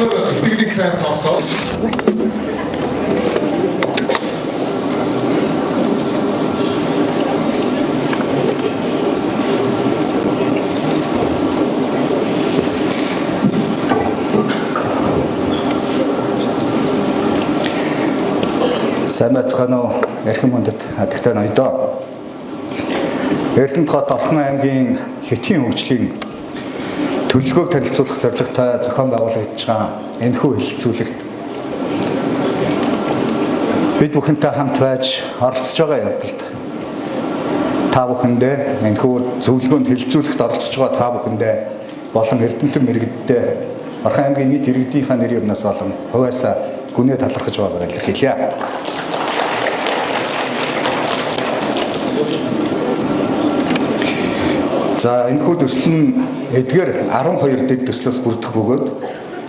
болохоор итгэдэг сайн сонсоод сайн байцгаана уу эрхэм хүндэт адагтай ноёдоо. Эрдэнэт хот Орхон аймгийн Хэтийн хөгжлийн төлөвлөгөөг танилцуулах зорилготой зохион байгуулагдж байгаа энэхүү хэлэлцүүлэгт бид бүхэнтэй хамт байж оролцож байгаа явдалд та бүхэндээ энэхүү зөвлөгөөнд хэлэлцүүлэхэд оролцож байгаа та бүхэндээ болон эрдэмтэн мэргэдтэй Орхон аймгийн нийт иргэдийнхээ нэрийн өмнөөс болон хувьяасаа гүнээ талархаж байгааг илэрхийлье. За энэхүү төсөл нь эдгээр 12 дэд төслөөс бүрдэх бөгөөд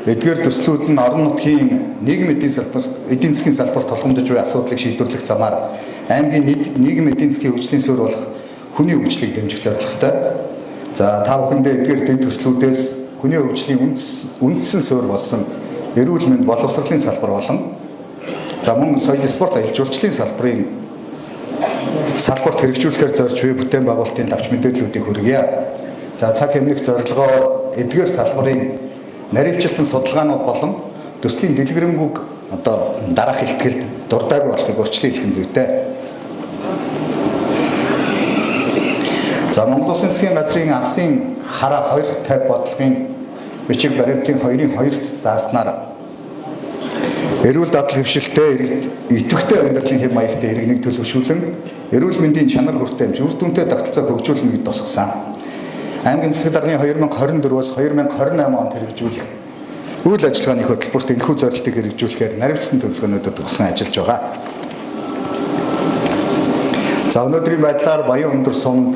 эдгээр төслүүд нь орон нутгийн нийгмийн эдийн засгийн салбарт тулгамдж буй асуудлыг шийдвэрлэх замаар аймгийн нийгмийн эдийн засгийн хөгжлийн суурь болох хүний хөгжлийг дэмжих зорилготой. За та бүхэндээ эдгээр дэд төслүүдээс хүний хөгжлийн үндсэн суурь болсон эрүүл мэнд боловсролын салбар болон за мөн соёл спорт аялал жуулчлалын салбарт хэрэгжүүлэхээр зорж буй бүтээн байгуулалтын давч мэдээллүүдийг хүргье. За цаг хэмнэх зорилгоор эдгээр салбарын наривчилсан судалгаанууд болон төслийн дэлгэрэнгүй дараах ихтгэлд дурдаагүй болохыг урьдчилан хэлэх зүйтэй. За Монгол Улсын засгийн газрын алсын хараа 250 бодлогын бичиг баримтын 2-2-т зааснаар эрүүл дадал хөвшилтэй идэвхтэй амьдралын хэв маягтай иргэнийг төлөвшүүлэн эрүүл мэндийн чанар хүртээмж үр дүнтэй тогтолцоог хөгжүүлнэ гэж тусгасан. Аймгийн засаг даргын 2024-өөс 2028 онд хэрэгжүүлэх үйл ажиллагааны хөтөлбөрт энэхүү зорилтыг хэрэгжүүлэхээр наривчсан төлөвлөгөөнүүдэд тусган ажиллаж байгаа. За өнөөдрийн байдлаар Баян өндөр суманд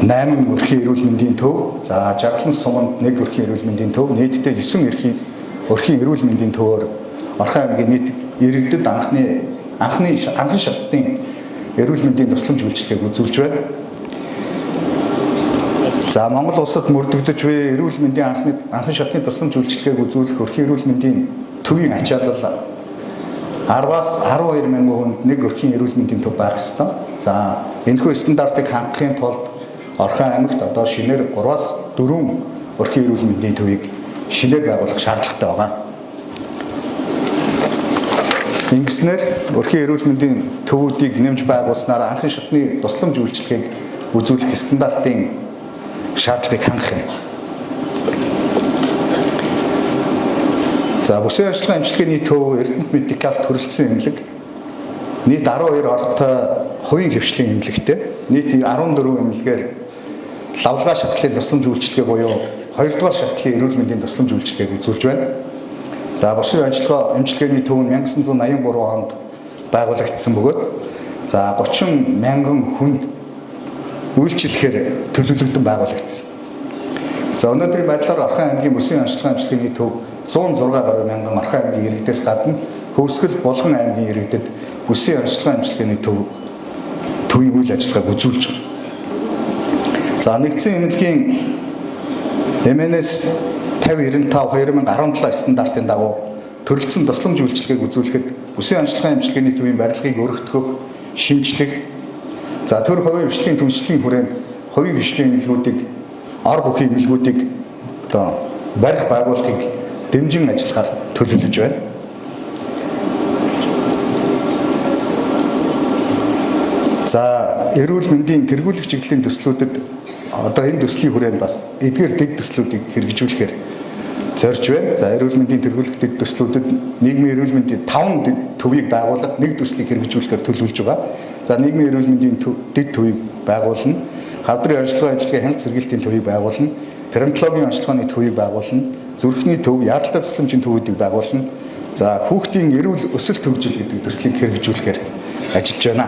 8 өрхийн эрүүл мэндийн төв, за Жаргалан суманд 1 өрхийн эрүүл мэндийн төв, нийтдээ 9 өрхийн эрүүл мэндийн төвөөр Орхон аймгийн нийт иргэдэд анхны шатны эрүүл мэндийн тусламж үйлчилгээг үзүүлж байна. За Монгол улсад мөрдөгдөж буй эрүүл мэндийн анхны шатны тусламж үйлчилгээг үзүүлэх өрхийн эрүүл мэндийн төвийн ачаалал 10-аас 12 мянган хүнд 1 өрхийн эрүүл мэндийн төв байх ёстой. За энэхүү стандартыг хангахын тулд Орхон аймагт шинээр 3-аас 4 өрхийн эрүүл мэндийн төвийг шинээр байгуулах шаардлагатай байгаа. Ингэснээр өрхийн эрүүл мэндийн төвүүдийг нэмж байгуулснаар анхны шатны тусламж үйлчилгээг үзүүлэх стандартын шаардлагыг хангах юм. За бүсийн ажиллагаа эмчилгээний төв Эрдэнэт медикалт төрөлцсөн эмнэлэг нийт 12 ортой хувийн хөвшлийн эмнэлэгтэй нийт 14 эмнэлгээр лавлгаа шатлалын тусламж үйлчилгээ буюу 2 дугаар шатлалын эрүүл мэндийн тусламж үйлчилгээг үзүүлж байна. За бүсийн ажиллагаа эмчилгээний төв нь 1983 онд байгуулагдсан бөгөөд за 30 мянган хүнд үйлчилэхээр төлөвлөгдөн байгуулагдсан. За өнөөдрийн байдлаар Орхон аймгийн бүсийн ажиллагаа эмчилгээний төв 106 гаруй мянган Орхон аймгийн иргэдээс гадна Хөвсгөл Булган аймгийн иргэдэд бүсийн ажиллагаа эмчилгээний төвийн үйл ажиллагааг үзүүлж байна. За нэгдсэн эмнэлгийн МНС 5095 2017 стандартын дагуу төрөлцсөн тусламж үйлчилгээг үзүүлэхэд бүсийн ажиллагаа эмчилгээний төвийн барилгыг өргөтгөх, шинжлэх, за төр хувийн хвшлийн түншлэлийн хүрээнд хувийн хвшлийн эмнэлгүүдийг ор бүхий эмнэлгүүдийг барих байгуулахыг дэмжин ажиллахаар төлөвлөж байна. За эрүүл мэндийн тэргүүлэх чиглэлийн төслүүдэд энэ төслийн хүрээнд бас эдгээр дэд төслүүдийг хэрэгжүүлэхээр зорж байна. За эрүүл мэндийн тэргүүлэх дэд төслүүдэд нийгмийн эрүүл мэндийн 5 дэд төвийг байгуулах нэг төслийг хэрэгжүүлэхээр төлөвлөж байгаа. За нийгмийн эрүүл мэндийн дэд төвийг байгуулна, хавдрын ажиллагаа эмчилгээ хяналт сэргийлтийн төвийг байгуулна, перинатологийн ажиллагааны төвийг байгуулна, зүрхний төв, яаралтай тусламжийн төвүүдийг байгуулна. За хүүхдийн эрүүл өсөлт хөгжил гэдэг төслийг хэрэгжүүлэхээр ажиллаж байна.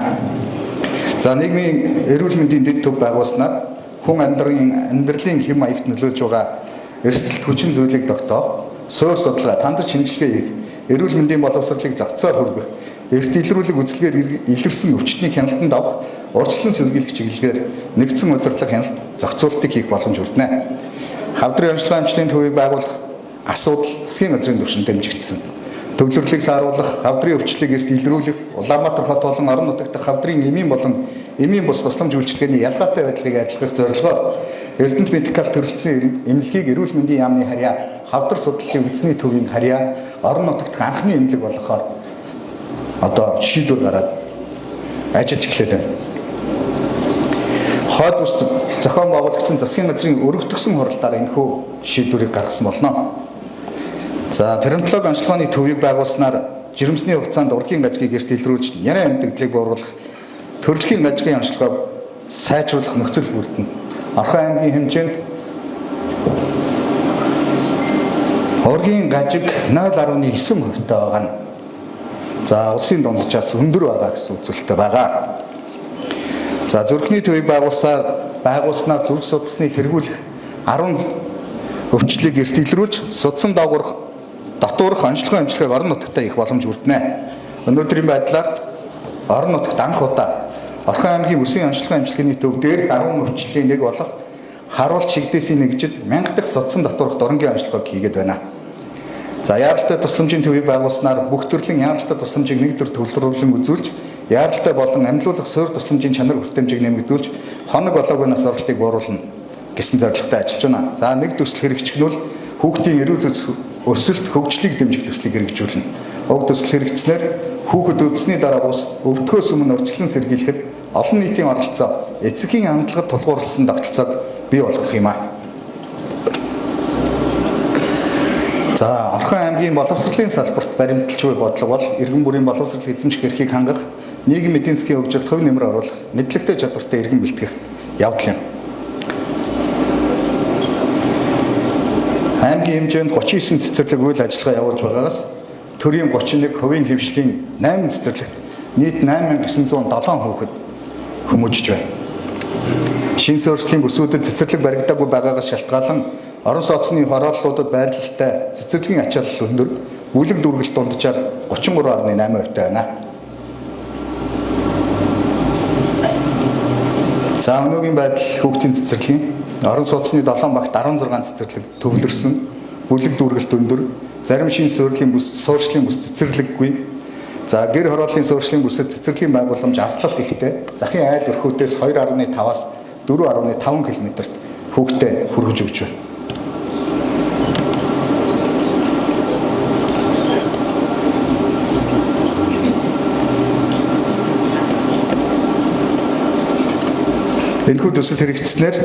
За нийгмийн эрүүл мэндийн дэд төв байгуулснаар хүн амьдралын хэм маягт нөлөөлж байгаа эрсдэлт хүчин зүйлийг тогтоох, суур судалгаа, тандар шинжилгээ хийх, эрүүл мэндийн боловсролыг зохицоор хүргэх, эрт илрүүлэг үзлэгээр илэрсэн өвчтнийг хяналтанд авах, урьдчилан сэргийлэх чиглэлээр нэгдсэн удирдлага хяналт зохицуултыг хийх боломж хүртэнэ. Хавдрын ажиллагаа эмчилгээний төвийг байгуулах асуудал засгийн газрын түвшинд дэмжигдсэн. Төвлөрлийг сааруулах, хавдрын өвчлөлийг эрт илрүүлэх, Улаанбаатар хот болон орон нутагт хавдрын эмийн болон эмийн бус тусламж үйлчилгээний ялгаатай байдлыг адилгах зорилгоор Эрдэнэт медикал төрөлцсөн эмнэлгийг эрүүл мэндийн яамны харьяа, хавдар судлалын үндэсний төвийн харьяа, орон нутагт анхны эмнэлэг болгохоор шийдвэр гараад ажиллаж эхлэв байна. Хойд бүст зохион байгуулагдсан засгийн газрын өргөдөгсөн хуралдаар энэхүү шийдвэрийг гаргасан болно. За, перинатологи онцлогооны төвийг байгуулснаар жирэмсний хугацаанд ургийн гажгийг эрт илрүүлж, нярайн амьтгдлыг бууруулах, төрөлхийн гажгийн онцлогоог сайжруулах нөхцөл бүрдэнэ. Орхон аймгийн хэмжээнд ургийн гажиг 0.9% байгаа нь. За, улсын дунджаас өндөр байгаа гэсэн үзүүлэлттэй байгаа. За, зүрхний төвийг байгуулснаар зүрх судасны тэргүүлэх 10 өвчлөлийг эрт илрүүлж, судсан дотуурах онцлогоо эмчилгээг орон нутагтаа их боломж бүрдэнэ. Өнөөдрийн байдлаар орон нутагт анх удаа Орхон аймгийн үсгийн онцлогоо эмчилгээний төв дээр 10 өвчлөлийн нэг болох харуулт шигдээсийн нэгжид 1000 дахь судсан дотуурах дорнгийн онцлогоог хийгээд байна. За, яаралтай тусламжийн төвийг байгуулснаар бүх төрлийн яаралтай тусламжийг нэг төр төвлөрүүлэн үзүүлж, яаралтай болон амьлуулах суурь тусламжийн чанар хүртээмжийг нэмэгдүүлж, хоног болоогүй нас оролтыг бууруулна гэсэн зорилготой ажиллаж байна. За, нэг төсөл хэрэгжигнүүл хүүхдийн эрүүл өсөлт хөгжлийг дэмжих төслийг хэрэгжүүлнэ. Уг төсөл хэрэгжснээр хүүхэд үдсний дараа бус өвдгөөс өмнө урьдчилан сэргийлэхэд олон нийтийн оролцоо, эцгийн хандлагад тулгуурласан тогтолцоог бий болгох юм а. За, Орхон аймгийн боловсролын салбарт баримталж буй бодлого бол иргэн бүрийн боловсрол эзэмших эрхийг хангах, нийгмийн эдийн засгийн хөгжилд хувь нэмэр оруулах, мэдлэгтэй чадвартай иргэн бэлтгэх явдал юм. Аймгийн хэмжээнд 39 цэцэрлэг үйл ажиллагаа явуулж байгаагаас төрийн 31 хувийн хэвшлийн 8 цэцэрлэгт нийт 8907 хүүхэд хүмүүжиж байна. Шин суурьшлийн бүсүүдэд цэцэрлэг баригдаагүй байгаагаас шалтгаалan орон сууцны хорооллуудад байрлалтай цэцэрлэгийн ачаалал өндөр, бүлэг дүүргэлт дунджаар 33.8% байна. За, өнөөгийн байдал хүүхдийн цэцэрлэгийн орон сууцны 7 багт 16 цэцэрлэг төвлөрсөн, бүлэг дүүргэлт өндөр, зарим шин суурьшлийн бүс цэцэрлэггүй. За, гэр хорооллын суурьшлийн бүсэд цэцэрлэгийн байгууламж аслалт ихтэй, захын айл өрхөөдөөс 2.5-аас 4.5 км-т хүүхдэд хүргэж өгч байна. Энэхүү төсөл хэрэгжснээр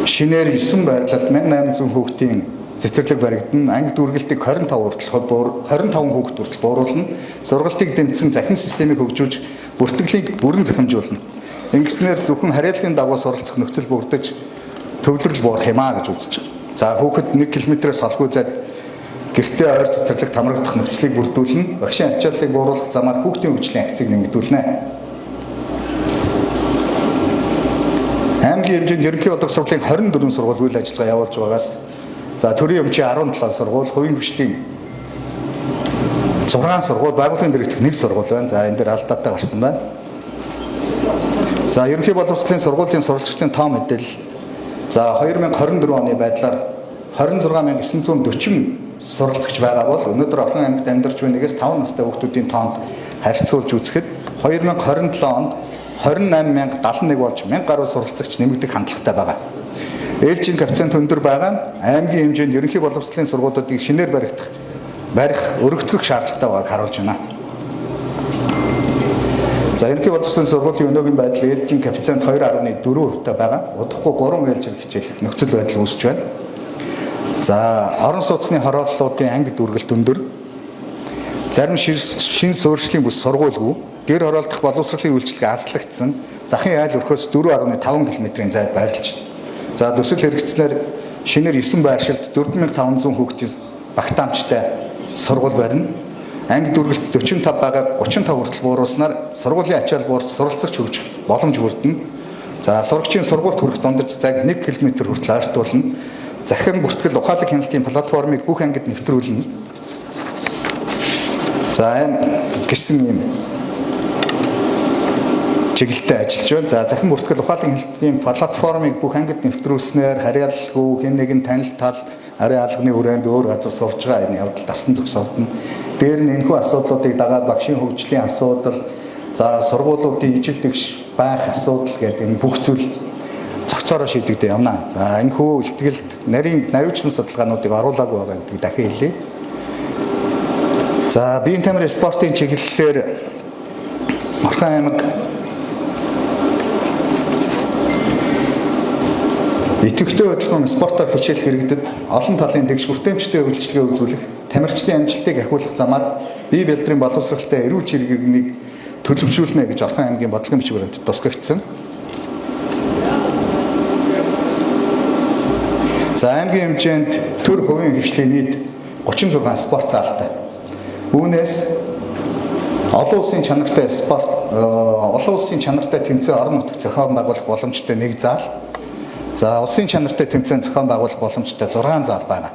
шинээр 9 байрлалд 1800 хүүхдийн цэцэрлэг баригдана. Анги дүүргэлтийг 25 хүүхэд хүртэл бууруулна. Сургалтыг дэмжсэн захин системийг хөгжүүлж, бүртгэлийг бүрэн захимжуулна. Ингэснээр зөвхөн харьяаллын дагуу суралцах нөхцөл бүрдэж төвлөрөл буурах юм а гэж үзэж байна. За, хүүхэд 1 км-ээс холгүй зайд гэртээ ойр цэцэрлэгт хамрагдах нөхцөлийг бүрдүүлнэ. Багшийн ачааллыг бууруулах замаар хүүхдийн хөгжлийн акцийг нэмэгдүүлнэ. Аймгийн хэмжээнд ерөнхий бодлого сургуулийн 24 сургууль үйл ажиллагаа явуулж байгаагаас төрийн өмчийн 17 сургууль, хувийн хвшлийн 6 сургууль, байгууллагын дэргэдэх 1 сургууль байна. За, энэ дээр алдаатай гарсан байна. За, ерөнхий боловсролын сургуулийн сурвалжчдын тоо мэдээлэл. За, 2024 оны байдлаар 26940 суралцагч байгаа бол өнөөдөр Орхон аймагт амьдарч буй 1-5 настай хүүхдүүдийн тоонд харьцуулж үзэхэд 2027 онд 28071 болж 1000 гаруй суралцагч нэмэгдэх хандлагатай байгаа. Ээлжийн коэффициент өндөр байгаа нь аймгийн хэмжээнд ерөнхий боловсролын сургуулиудыг шинээр барих өргөдгөх шаардлагатай байгааг харуулж байна. За, ерөнхий боловсролын сургуулийн өнөөгийн байдал ээлжийн коэффициент 2.4%-тай байгаа. Удахгүй 3 ээлжийг хичээлэх нөхцөл байдал үүсэж байна. За, орон сууцны хорооллуудын анги дүүргэлт өндөр, зарим шин суурьшлийн бүс сургуульгүй, гэр хороолдох боловсролын үйлчилгээ аслагдсан, захын айл өрхөөс 4.5 км-ийн зайд байрлаж байна. За, төсөл хэрэгжснээр шинээр 9 байршилд 4500 хүүхдийн багтаамжтай сургууль барина. Анги дүүргэлт 45 байгааг 35 хүртэл бууруулснаар сургуулийн ачаал буурч суралцагч хөгжих боломж бүрдэнэ. За, сурагчийн сургуульд хүрэх дундаж зайг 1 км хүртэл ойртуулна. Захин бүртгэл ухаалаг хяналтын платформыг бүх ангид нэвтрүүлнэ. За, гэсэн юм чиглэлтэй ажиллаж байна. За, захин бүртгэл ухаалаг хяналтын платформыг бүх ангид нэвтрүүлснээр харьяалалгүй хэн нэгэн танил тал Ари алганы хүрээнд өөр газар сурж байгаа энэ явдал дасан зогсоодно. Дээр нь энэхүү асуудлуудыг дагаад багшийн хөгжлийн асуудал, за сургуулиудын ижил тэгш байх асуудал гэдэг энэ бүх зүйл цогцоороо шийдэгдэж явна. За энэхүү илтгэлд наривчлан судалгаануудыг оруулаагүй байгаа гэдгийг дахин хэлье. За биеийн тамирын спортын чиглэлээр Орхон аймаг идэвхтэй хөдөлгөөн спортоор хичээл хэрэгдэд олон талын тэгш хүртээмжтэй үйлчлэгээ үзүүлэх, тамирчдын амжилтыг ахиулах замаар бие бэлтрийн боловсролтой эрүүл чиргээгнийг төлөвшүүлнэ гэж Орхон аймгийн бодлогын бичвэрт тусгагдсан. За аймгийн хэмжээнд төр хувийн хвшлийн нийт 36 спорт залтай. Үүнээс олон улсын чанартай тэмцээн орон нутагт зохион байгуулах боломжтой 1 зал. За улсын чанартай тэмцээн зохион байгуулах боломжтой 6 зал байна.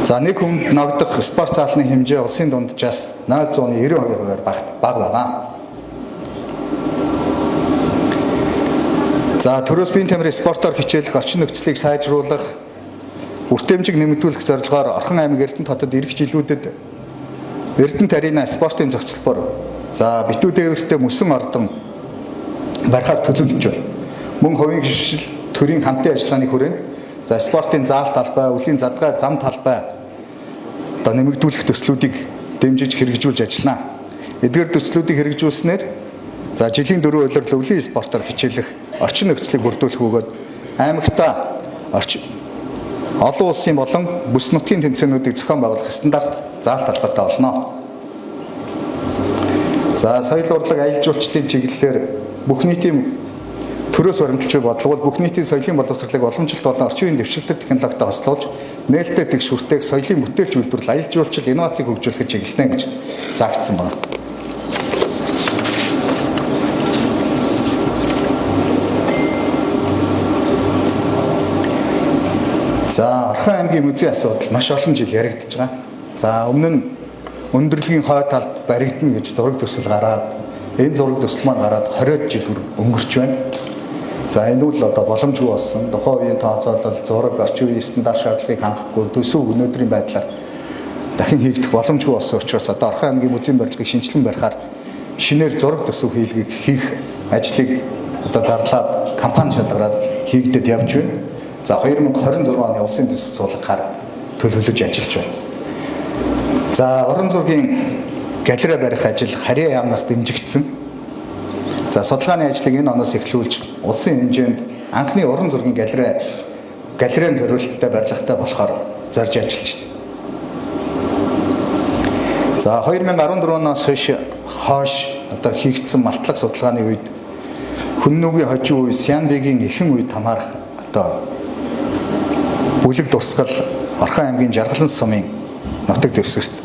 За нэг хүнд ногдох спорт заалны хэмжээ улсын дунджаас 0.92%-аар бага байна. За төрөөс биеийн тамирын спортоор хичээлэх орчин нөхцөлийг сайжруулах, хүртээмжийг нэмэгдүүлэх зорилгоор Орхон аймаг Эрдэнэт хотод ирэх жилүүдэд Эрдэнэт арена спортын зохицолбор за битүү дээвэртэй мөсөн ордон барихаар төлөвлөж байна. Мөн хувийн хвшил төрийн хамтын ажиллагааны хүрээнд за спортын заал талбай, үлийн задгай зам талбай одоо нэмэгдүүлэх төслүүдийг дэмжиж хэрэгжүүлж ажиллана. Эдгээр төслүүдийг хэрэгжүүлснээр за жилийн 4 улирал өвлийн спортоор хичээлэх орчин нөхцөлийг бүрдүүлэх бөгөөд аймагтаа олон улсын болон бүс нутгийн тэмцээнүүдийг зохион байгуулах стандарт заал талбайтай болно. За соёл урлаг аялал жуулчлалын чиглэлээр бүх нийтийн төрөөс баримталж буй бодлого бүх нийтийн соёлын боловсролыг уламжлалт болон орчин үеийн дэвшилтэд технологитой хослуулж нээлттэй тэгш хүртээх соёлын бүтээлч үйлдвэрлэл аялал жуулчлал инновацийг хөгжүүлэхэд чиглэлтэй гэж заагдсан байна. За Орхон аймгийн музейн асуудал маш олон жил яригдж байгаа. За өмнө нь өндөрлөгийн хой талд баригдана гэж зураг төсөл гараад энэ зураг төсөл маань гараад 20 жил өнгөрч байна. За энэ үл одоо боломжгүй болсон. Тухайн үеийн тооцоолол, зураг, орчин үеийн стандарт шаардлагыг хангахгүй төсөв өнөөдрийн байдлаар дахин хийгдэх боломжгүй болсон учраас одоо Орхон аймгийн музейн барилгыг шинжилэн барихаар шинээр зураг төсөв хийх ажлыг одоо зарлаад компани шалгараад хийгдэд явж байна. За 2026 оны улсын төсөв суулгахаар төлөвлөж ажиллаж байна. За орон зургийн галерей барих ажил харьяа яамнаас дэмжигдсэн. За судалгааны ажлыг энэ оноос эхлүүлж улсын хэмжээнд анхны уран зургийн галерейн зориулалттай барилгатай болохоор зорж ажиллаж байна. За 2014 оноос хойш одоо хийгдсэн малтлаг судалгааны үед Хүннүүгийн хожим үе, Сянбегийн эхэн үед хамаарах одоо бүлэг дурсгал Орхон аймгийн Жаргалан сумын нутаг дэвсгэрт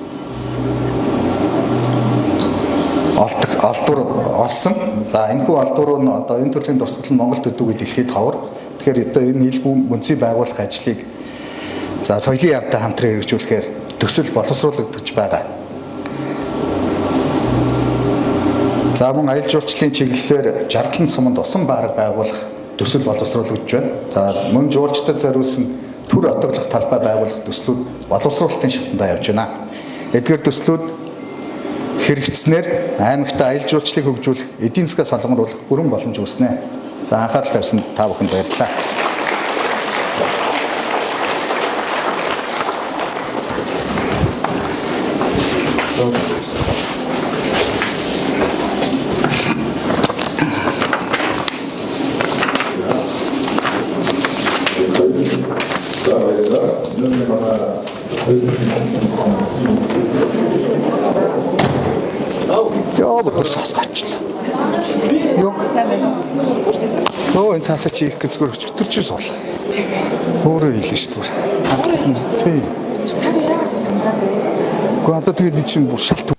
олдвор олсон. За энэхүү олдвор нь одоо энэ төрлийн дурсгал нь Монголд өдөөгүй дэлхийд ховор. Тэгэхээр одоо энэ нийлбүү мөнцөй байгуулах ажлыг за соёлын явтай хамтран хэрэгжүүлэхээр төсөл боловсруулагдаж байгаа. За мөн аялал жуулчлалын чиглэлээр Жаргалан суманд усан баараг байгуулах төсөл боловсруулагдж байна. За мөн жуулчдад зориулсан төр одоглох талбай байгуулах төслүүд боловсруулалтын шатндаа явж байна. Эдгээр төслүүд хэрэгжснээр аймагт аялал жуулчлалыг хөгжүүлэх, эдийн засгаа солонгоруулах бүрэн боломж үүснэ. За анхаарал тавьсан та бүхэнд баярлалаа. Яа бүр сасгаачлаа. Юу? Энэ цаасаа чи их гэж зүгээр өчтөр чи суул. Өөрөө хэлнэ шүү дээ. Тий. Гэхдээ одоо тэгээд чинь бүр шалт